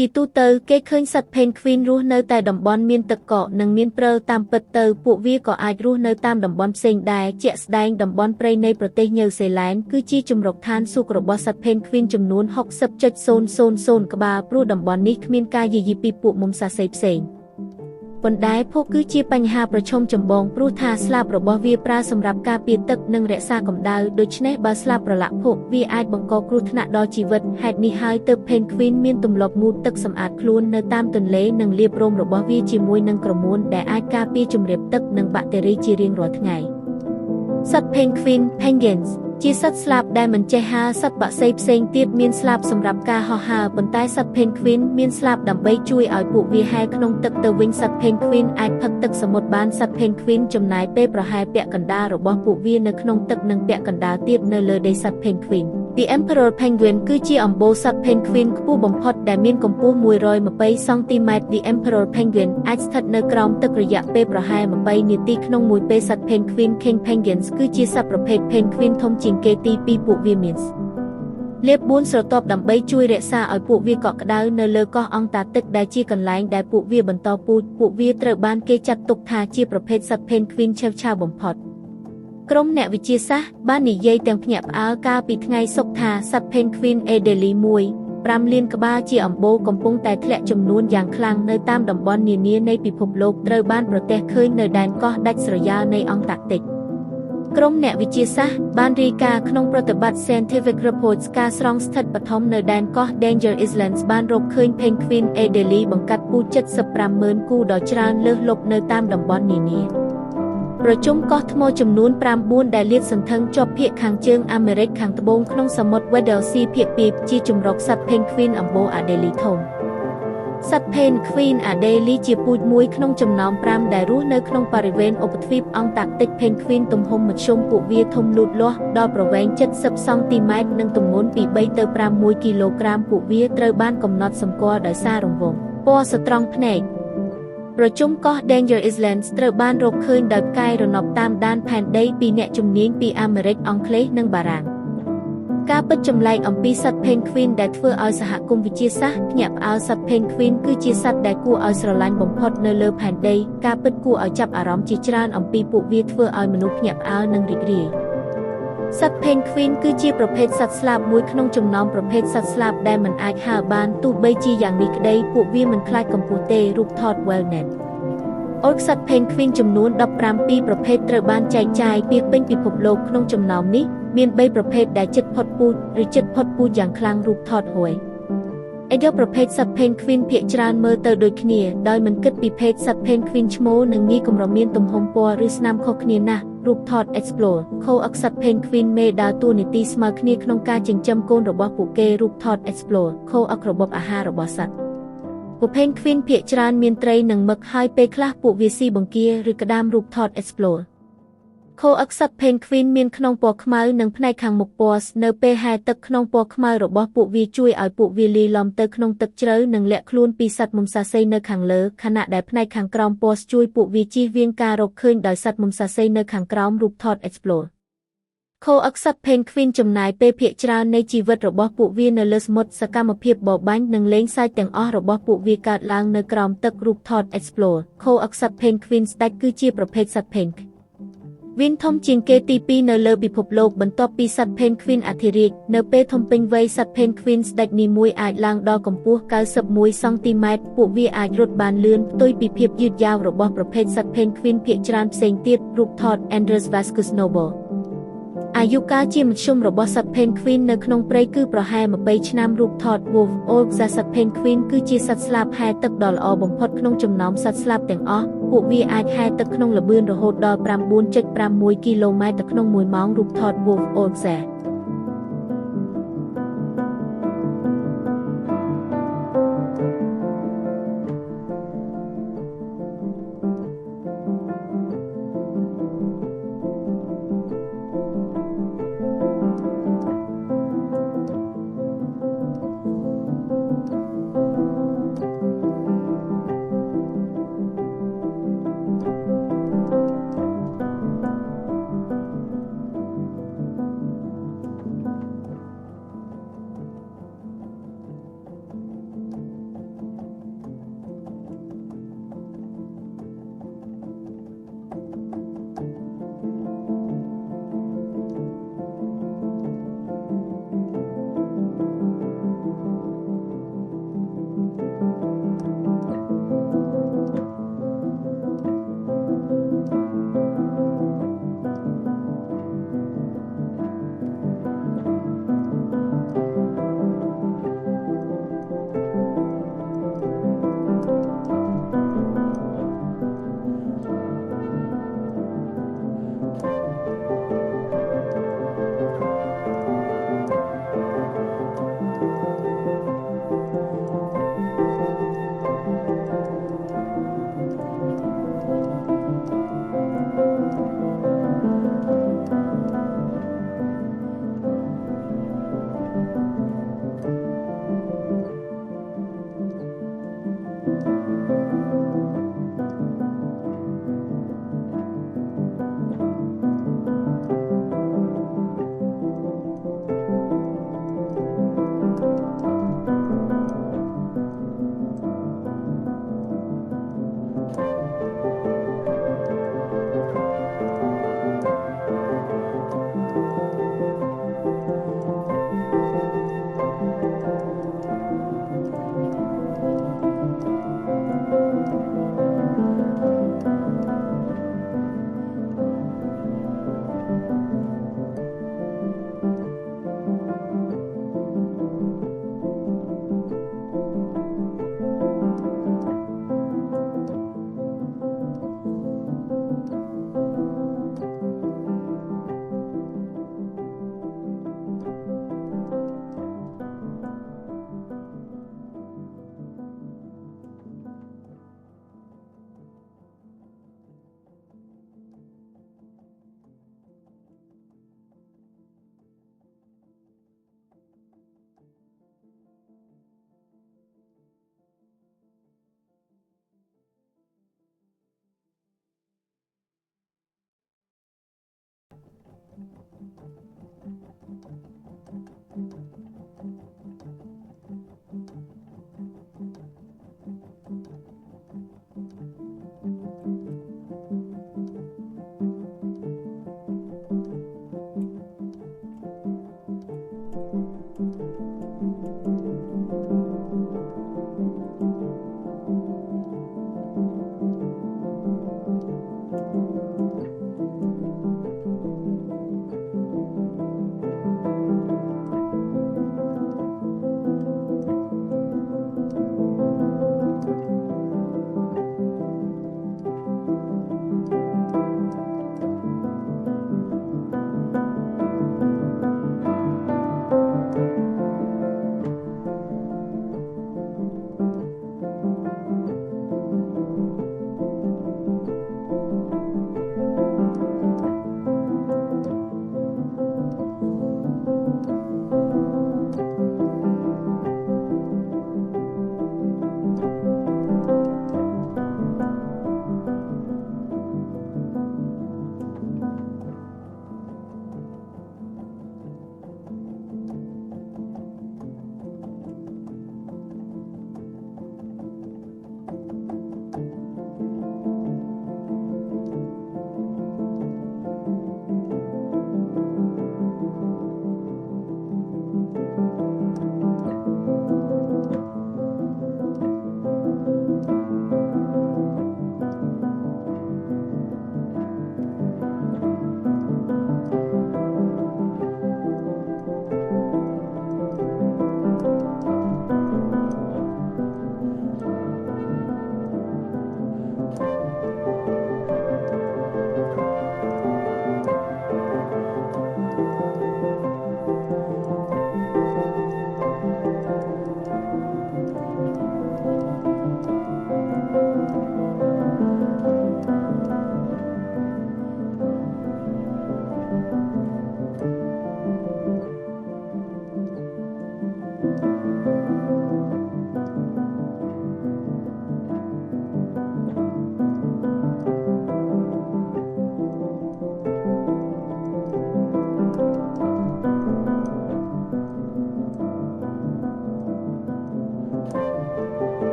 Chỉ tu tơ kế khơi sạch penguin rú nơi tại đồng bon miên tật cọ nâng miên prơ tam bật tơ phụ vi có ai rú nơi tam đồng bon xanh đài chẹt đài đồng bon preyในប្រទេសញូហ្សេឡែនគឺជាជំរកឋានសុខរបស់សត្វ penguin ចំនួន 60.000 ក្បាលព្រោះតំបន់នេះគ្មានការយាយីពីពួកមុំសាសីផ្សេងប៉ុន្តែភោគគឺជាបញ្ហាប្រឈមចម្បងព្រោះថាស្លាបរបស់វាប្រើសម្រាប់ការពារទឹកនិងរក្សាកម្ដៅដូច្នេះបើស្លាបប្រឡាក់ភោគវាអាចបង្កគ្រោះថ្នាក់ដល់ជីវិតហេតុនេះហើយទើប penguin មានទម្លាប់ងូតទឹកសម្អាតខ្លួននៅតាមទន្លេនិងលាបរោមរបស់វាជាមួយនឹងក្រមួនដែលអាចការពារជម្រាបទឹកនិងបាក់តេរីជារៀងរាល់ថ្ងៃសត្វ penguin penguins ជាសត្វស្លាបដែលមិនចេះហើរសត្វបក្សីផ្សេងទៀតមានស្លាបសម្រាប់ការហោះហើរប៉ុន្តែសត្វ penguin មានស្លាបដើម្បីជួយឲ្យពួកវាហែលក្នុងទឹកទៅវិញសត្វ penguin អាចផឹកទឹកសមុទ្របានសត្វ penguin ចំណាយពេលប្រហែលពាក់កណ្ដាលរបស់ពួកវានៅក្នុងទឹកនិងពាក់កណ្ដាលទៀតនៅលើដីសត្វ penguin The Emperor Penguin គឺជាអម្បូរសត្វ penguin ខ្ពស់បំផុតដែលមានកម្ពស់120 សង់ទីម៉ែត្រ The Emperor Penguin អាចស្ថិតនៅក្រោមទឹករយៈពេលប្រហែល20នាទីក្នុងមួយពេលសត្វ penguin King Penguins គឺជាសត្វប្រភេទ penguin ធំជាងគេទី2ពួកវាមានលាប4ស្រទាប់ដើម្បីជួយរក្សាឲ្យពួកវាកក់ក្ដៅនៅលើកោះអង់តាទឹកដែលជាកន្លែងដែលពួកវាបន្តពូជពួកវាត្រូវបានគេចាត់ទុកថាជាប្រភេទសត្វ penguin ឆេវឆាវបំផុតក្រុមអ្នកវិទ្យាសាស្ត្របាននិយាយទាំងភ្ញាក់ផ្អើលកាលពីថ្ងៃសុក្រថាសត្វ penguin Adelie 1.5 លានក្បាលជាអម្បូរកំពុងតែធ្លាក់ចំនួនយ៉ាងខ្លាំងនៅតាមតំបន់នានានៃពិភពលោកត្រូវបានប្រទះឃើញនៅដែនកោះដាច់ស្រយាលនៃអង់តាក់ទិកក្រុមអ្នកវិទ្យាសាស្ត្របានរាយការណ៍ក្នុងប្រតិបត្តិ Scientific Reports ការស្រង់ស្ថិតបឋមនៅដែនកោះ Danger Islands បានរកឃើញ penguin Adelie បង្កាត់ពូជ 75,000 គូដ៏ច្រើនលើសលប់នៅតាមតំបន់នានាប្រជុំកោះថ្មចំនួន 9 ដែលលាតសន្ធឹងជាប់ភាគខាងជើងអាមេរិកខាងត្បូងក្នុងសមុទ្រ Weddell Sea ភាគ2ជាជម្រកសត្វ penguin អម្បូរ Adelie ធំសត្វ penguin Adelie ជាពូជមួយក្នុងចំណោម5ដែលរស់នៅក្នុងបរិវេណឧបទ្វីបអង់តាក់ទិក penguin ទំហំមធ្យមពួកវាធំលូតលាស់ដល់ប្រវែង70សង់ទីម៉ែត្រនិងទម្ងន់ពី3ទៅ6គីឡូក្រាមពួកវាត្រូវបានកំណត់សម្គាល់ដោយសាររង្វង់ពណ៌ស្រត្រង់ភ្នែកប្រជុំកោះ Danger Islands ត្រូវបានរកឃើញដោយផ្កាយរណបតាមដានផែនដីពីអ្នកជំនាញពីអាមេរិកអង់គ្លេសនិងបារាំងការពិតចម្លែកអំពីសត្វ penguin ដែលធ្វើឲ្យសហគមន៍វិទ្យាសាស្ត្រភ្ញាក់ផ្អើលសត្វ penguin គឺជាសត្វដែលគួរឲ្យស្រឡាញ់បំផុតនៅលើផែនដីការពិតគួរឲ្យចាប់អារម្មណ៍ជាច្រើនអំពីពួកវាធ្វើឲ្យមនុស្សភ្ញាក់ផ្អើលនិងរីករាយសត្វ penguin គឺជាប្រភេទសត្វស្លាបមួយក្នុងចំណោមប្រភេទសត្វស្លាបដែលមិនអាចហើរបានទោះបីជាយ៉ាងនេះក្តីពួកវាមិនខ្លាចកម្ពស់ទេរូបថត Wellnet អូសត្វ penguin ចំនួន17ប្រភេទត្រូវបានចែកចាយពាសពេញពិភពលោកក្នុងចំណោមនេះមាន3ប្រភេទដែលជិតផុតពូជឬជិតផុតពូជយ៉ាងខ្លាំងរូបថតហើយឯយកប្រភេទសត្វ penguin ភាគច្រើនមើលទៅដូចគ្នាដោយមិនគិតពីភេទសត្វ penguin ឈ្មោលនិងងាយគំរមានទំហំពណ៌ឬស្នាមខុសគ្នាណាស់រូបថត explore ខោអក្សត្រ penguin មេដើរតួនាទីស្មើគ្នាក្នុងការចិញ្ចឹមកូនរបស់ពួកគេរូបថត explore ខោអក្សរបបអាហាររបស់សត្វពួក penguin ភាគច្រើនមានត្រីនិងមឹកហើយពេលខ្លះពួកវាស៊ីបង្គាឬក្តាមរូបថត exploreខោអក្សត្រ penguin មានខ្នងពណ៌ខ្មៅនិងផ្នែកខាងមុខពណ៌នៅពេលហែលទឹកខ្នងពណ៌ខ្មៅរបស់ពួកវាជួយឲ្យពួកវាលាយឡំទៅក្នុងទឹកជ្រៅនិងលាក់ខ្លួនពីសត្វមុំសាសីនៅខាងលើខណៈដែលផ្នែកខាងក្រោមពណ៌ជួយពួកវាជៀសវាងការរកឃើញដោយសត្វមុំសាសីនៅខាងក្រោមរូបថត explore ខោអក្សត្រ penguin ចំណាយពេលភាគច្រើននៃជីវិតរបស់ពួកវានៅលើសមុទ្រសកម្មភាពបរបាញ់និងលេងសើចទាំងអស់របស់ពួកវាកើតឡើងនៅក្រោមទឹករូបថត explore ខោអក្សត្រ penguin ស្ដេចគឺជាប្រភេទសត្វ penguin Win ធំជាងគេទី2នៅលើពិភពលោកបន្ទាប់ពីសត្វ penguin អធិរាជនៅពេលធំពេញវ័យសត្វ penguin ស្ដេចនីមួយអាចឡើងដល់កម្ពស់91សង់ទីម៉ែត្រពួកវាអាចរត់បានលឿនផ្ទុយពីភាពយឺតយ៉ាវរបស់ប្រភេទសត្វ penguin ភាគច្រើនផ្សេងទៀតរូបថត Andres Vasquez Noble អាយុកាលជាមធ្យមរបស់សត្វ penguin នៅក្នុងព្រៃគឺប្រហែល20ឆ្នាំរូបថត Wolf Oxa សត្វ penguin គឺជាសត្វស្លាបហែលទឹកដ៏ល្អបំផុតក្នុងចំណោមសត្វស្លាបទាំងអស់ពួកវាអាចហែលទឹកក្នុងល្បឿនរហូតដល់ 9.61 គីឡូម៉ែត្រក្នុង1ម៉ោងរូបថត Wolf Oxa